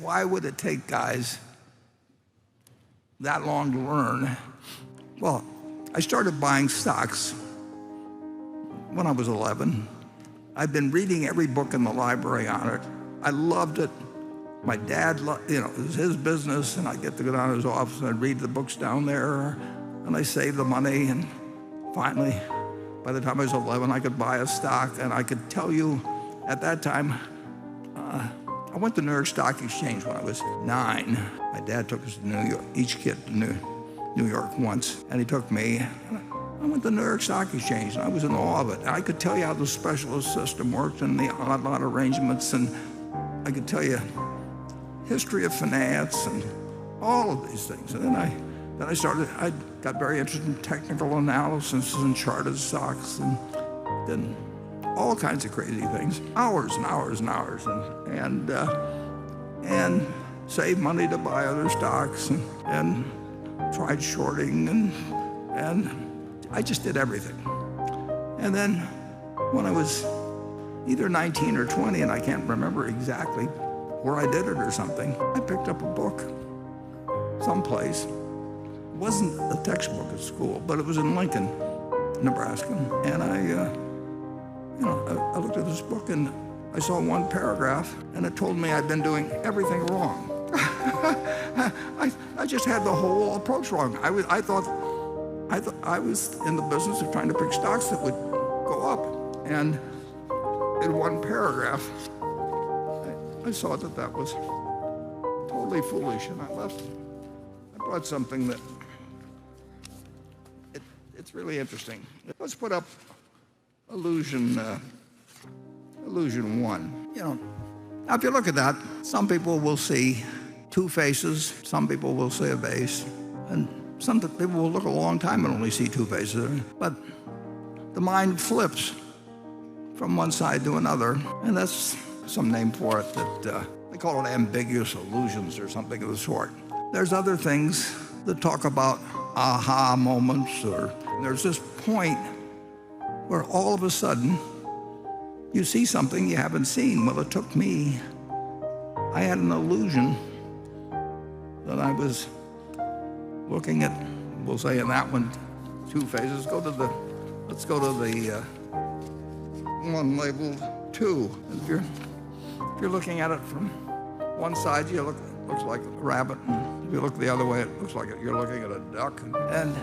Why would it take guys that long to learn? Well, I started buying stocks when I was 11. I'd been reading every book in the library on it. I loved it. My dad, it was his business, and I'd get to go down to his office and I'd read the books down there, and I saved the money, and finally, by the time I was 11, I could buy a stock, and I could tell you at that time, I went to New York Stock Exchange when I was 9. My dad took us to New York, each kid to New York once, and he took me. I went to New York Stock Exchange, and I was in awe of it. And I could tell you how the specialist system worked and the odd lot arrangements, and I could tell you history of finance and all of these things. And then I got very interested in technical analysis and charted stocks, and then all kinds of crazy things, hours and hours and hours, and saved money to buy other stocks, and tried shorting, and I just did everything. And then when I was either 19 or 20, and I can't remember exactly where I did it or something, I picked up a book someplace. It wasn't a textbook at school, but it was in Lincoln, Nebraska. And I looked at this book, and I saw one paragraph, and it told me I'd been doing everything wrong. I just had the whole approach wrong. I thought I was in the business of trying to pick stocks that would go up, and in one paragraph, I saw that was totally foolish, and I left. I brought something that it's really interesting. Let's put up illusion 1. Now if you look at that, some people will see two faces, some people will see a base, and some people will look a long time and only see two faces. But the mind flips from one side to another, and that's some name for it that they call it ambiguous illusions or something of the sort. There's other things that talk about aha moments, or there's this point where all of a sudden you see something you haven't seen. Well, it took me, I had an illusion that I was looking at, we'll say in that one, two phases. Let's go to the one labeled 2. If you're looking at it from one side, it looks like a rabbit. And if you look the other way, it looks like you're looking at a duck. And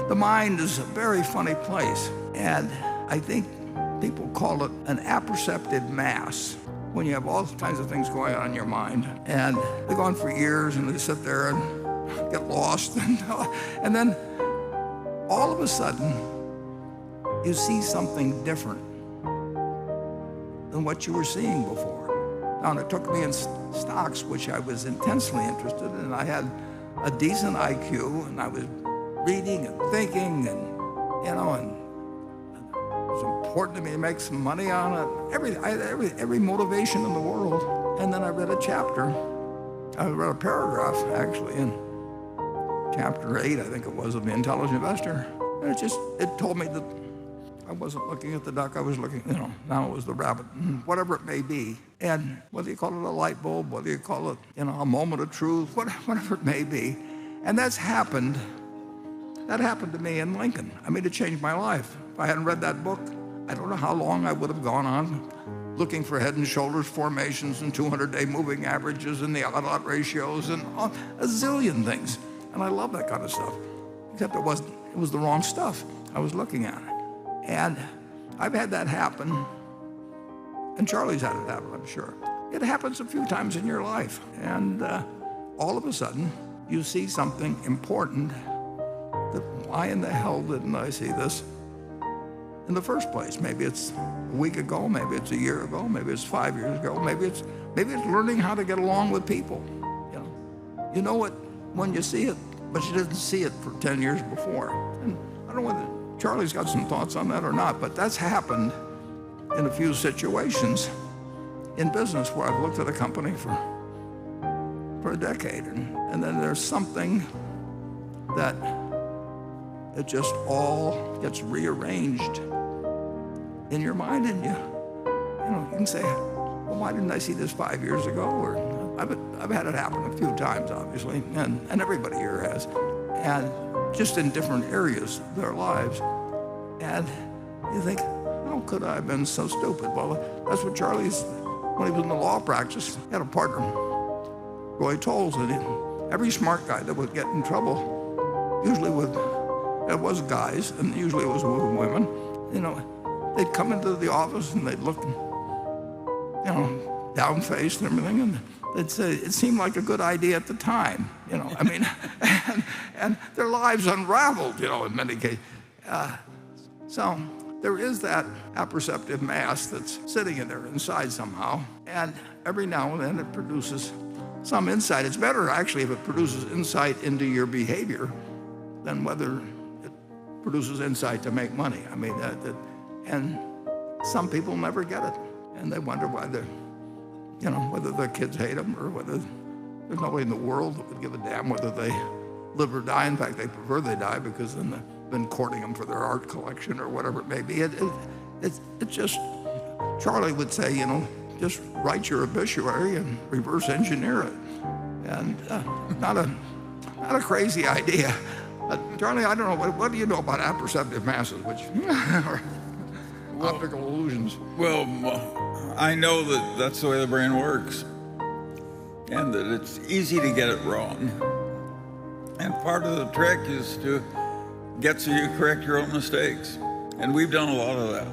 the mind is a very funny place. And I think people call it an apperceptive mass, when you have all kinds of things going on in your mind. And they go on for years, and they sit there and get lost. And then all of a sudden, you see something different than what you were seeing before. Now, and it took me in stocks, which I was intensely interested in. I had a decent IQ, and I was reading and thinking, and it was important to me to make some money on it. I had every motivation in the world. And then I read a paragraph, actually, in chapter 8, I think it was, of The Intelligent Investor. And it told me that I wasn't looking at the duck, I was looking, now it was the rabbit, whatever it may be. And whether you call it a light bulb, whether you call it, a moment of truth, whatever it may be. And that happened to me in Lincoln. I mean, it changed my life. If I hadn't read that book, I don't know how long I would have gone on looking for head and shoulders formations and 200-day moving averages and the odd-lot ratios and a zillion things. And I love that kind of stuff, except it was the wrong stuff I was looking at. And I've had that happen, and Charlie's had it happen, I'm sure. It happens a few times in your life, and all of a sudden, you see something important that, why in the hell didn't I see this in the first place? Maybe it's a week ago, maybe it's a year ago, maybe it's 5 years ago, maybe it's learning how to get along with people. You know it when you see it, but you didn't see it for 10 years before. And I don't know whether Charlie's got some thoughts on that or not, but that's happened in a few situations in business where I've looked at a company for a decade, and then there's something that it just all gets rearranged in your mind, and you can say, well, why didn't I see this 5 years ago? Or I've had it happen a few times, obviously, and everybody here has, and just in different areas of their lives. And you think, how could I have been so stupid? Well, that's what Charlie's, when he was in the law practice, he had a partner, Roy Tolles, and every smart guy that would get in trouble, usually it was guys, and usually it was women, they'd come into the office and they'd look, down-faced and everything, and they'd say, it seemed like a good idea at the time, and their lives unraveled, in many cases. So there is that apperceptive mass that's sitting in there inside somehow, and every now and then it produces some insight. It's better, actually, if it produces insight into your behavior than whether it produces insight to make money. And some people never get it, and they wonder why whether their kids hate them or whether there's nobody in the world that would give a damn whether they live or die. In fact, they prefer they die because then they've been courting them for their art collection or whatever it may be. It's just, Charlie would say, just write your obituary and reverse engineer it. And not a crazy idea. Charlie, I don't know, what do you know about apperceptive masses, which are optical illusions? Well, I know that that's the way the brain works, and that it's easy to get it wrong. And part of the trick is to get so you correct your own mistakes. And we've done a lot of that.